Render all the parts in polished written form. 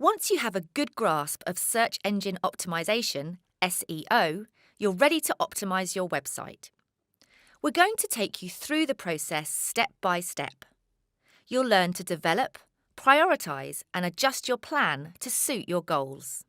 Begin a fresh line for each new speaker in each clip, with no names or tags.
Once you have a good grasp of search engine optimization, SEO, you're ready to optimize your website. We're going to take you through the process step by step. You'll learn to develop, prioritize, and adjust your plan to suit your goals.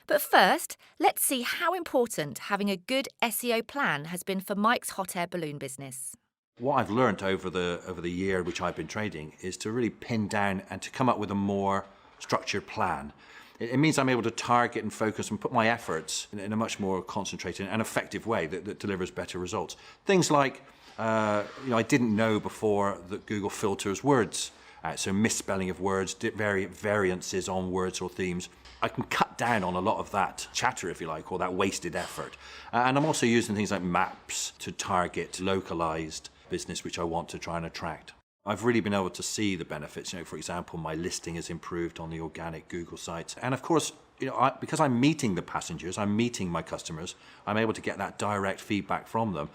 But first, let's see how important having a good SEO plan has been for Mike's hot air balloon business.
What I've learned over the year which I've been trading is to really pin down and to come up with a more structured plan. It means I'm able to target and focus and put my efforts in a much more concentrated and effective way that delivers better results. Things like, I didn't know before that Google filters words out, so misspelling of words, variances on words or themes. I can cut down on a lot of that chatter, if you like, or that wasted effort. And I'm also using things like maps to target localized business which I want to try and attract. I've really been able to see the benefits. For example, my listing has improved on the organic Google sites. And of course, because I'm meeting the passengers, I'm meeting my customers, I'm able to get that direct feedback from them.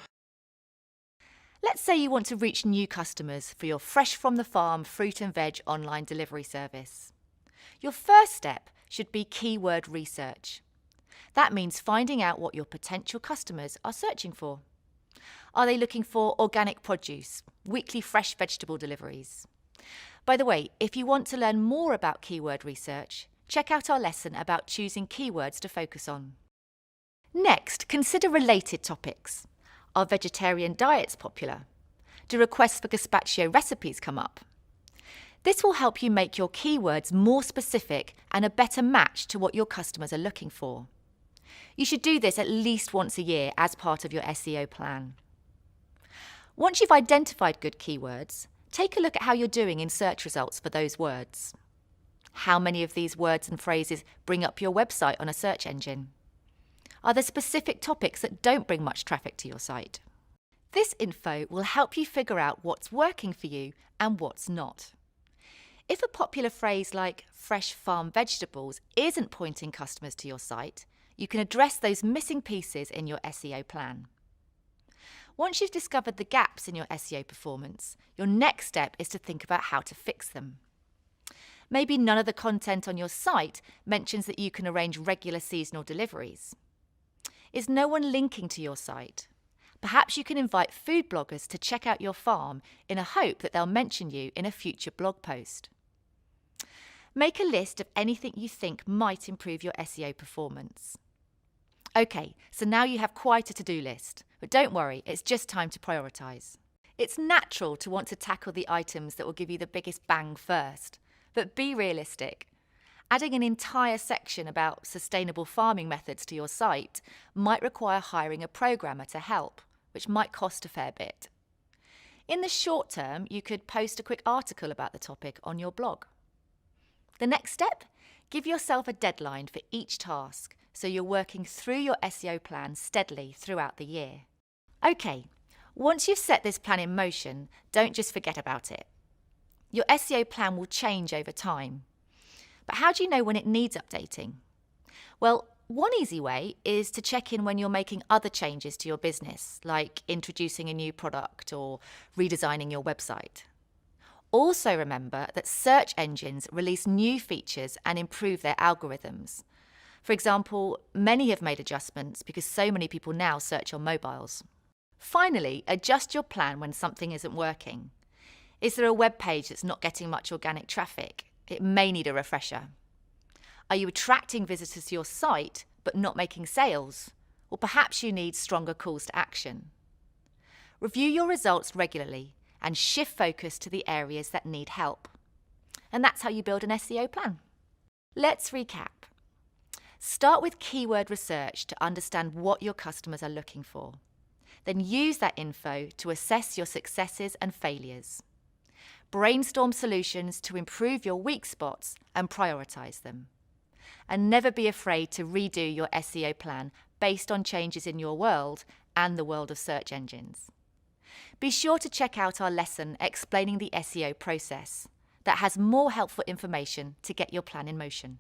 Let's say you want to reach new customers for your fresh from the farm fruit and veg online delivery service. Your first step should be keyword research. That means finding out what your potential customers are searching for. Are they looking for organic produce, weekly fresh vegetable deliveries? By the way, if you want to learn more about keyword research, check out our lesson about choosing keywords to focus on. Next, consider related topics. Are vegetarian diets popular? Do requests for gazpacho recipes come up? This will help you make your keywords more specific and a better match to what your customers are looking for. You should do this at least once a year as part of your SEO plan. Once you've identified good keywords, take a look at how you're doing in search results for those words. How many of these words and phrases bring up your website on a search engine? Are there specific topics that don't bring much traffic to your site? This info will help you figure out what's working for you and what's not. If a popular phrase like fresh farm vegetables isn't pointing customers to your site, you can address those missing pieces in your SEO plan. Once you've discovered the gaps in your SEO performance, your next step is to think about how to fix them. Maybe none of the content on your site mentions that you can arrange regular seasonal deliveries. Is no one linking to your site? Perhaps you can invite food bloggers to check out your farm in a hope that they'll mention you in a future blog post. Make a list of anything you think might improve your SEO performance. OK, so now you have quite a to-do list, but don't worry, it's just time to prioritise. It's natural to want to tackle the items that will give you the biggest bang first, but be realistic. Adding an entire section about sustainable farming methods to your site might require hiring a programmer to help, which might cost a fair bit. In the short term, you could post a quick article about the topic on your blog. The next step? Give yourself a deadline for each task so you're working through your SEO plan steadily throughout the year. OK, once you've set this plan in motion, don't just forget about it. Your SEO plan will change over time. But how do you know when it needs updating? Well, one easy way is to check in when you're making other changes to your business, like introducing a new product or redesigning your website. Also remember that search engines release new features and improve their algorithms. For example, many have made adjustments because so many people now search on mobiles. Finally, adjust your plan when something isn't working. Is there a web page that's not getting much organic traffic? It may need a refresher. Are you attracting visitors to your site but not making sales? Or perhaps you need stronger calls to action. Review your results regularly and shift focus to the areas that need help. And that's how you build an SEO plan. Let's recap. Start with keyword research to understand what your customers are looking for. Then use that info to assess your successes and failures. Brainstorm solutions to improve your weak spots and prioritise them. And never be afraid to redo your SEO plan based on changes in your world and the world of search engines. Be sure to check out our lesson explaining the SEO process that has more helpful information to get your plan in motion.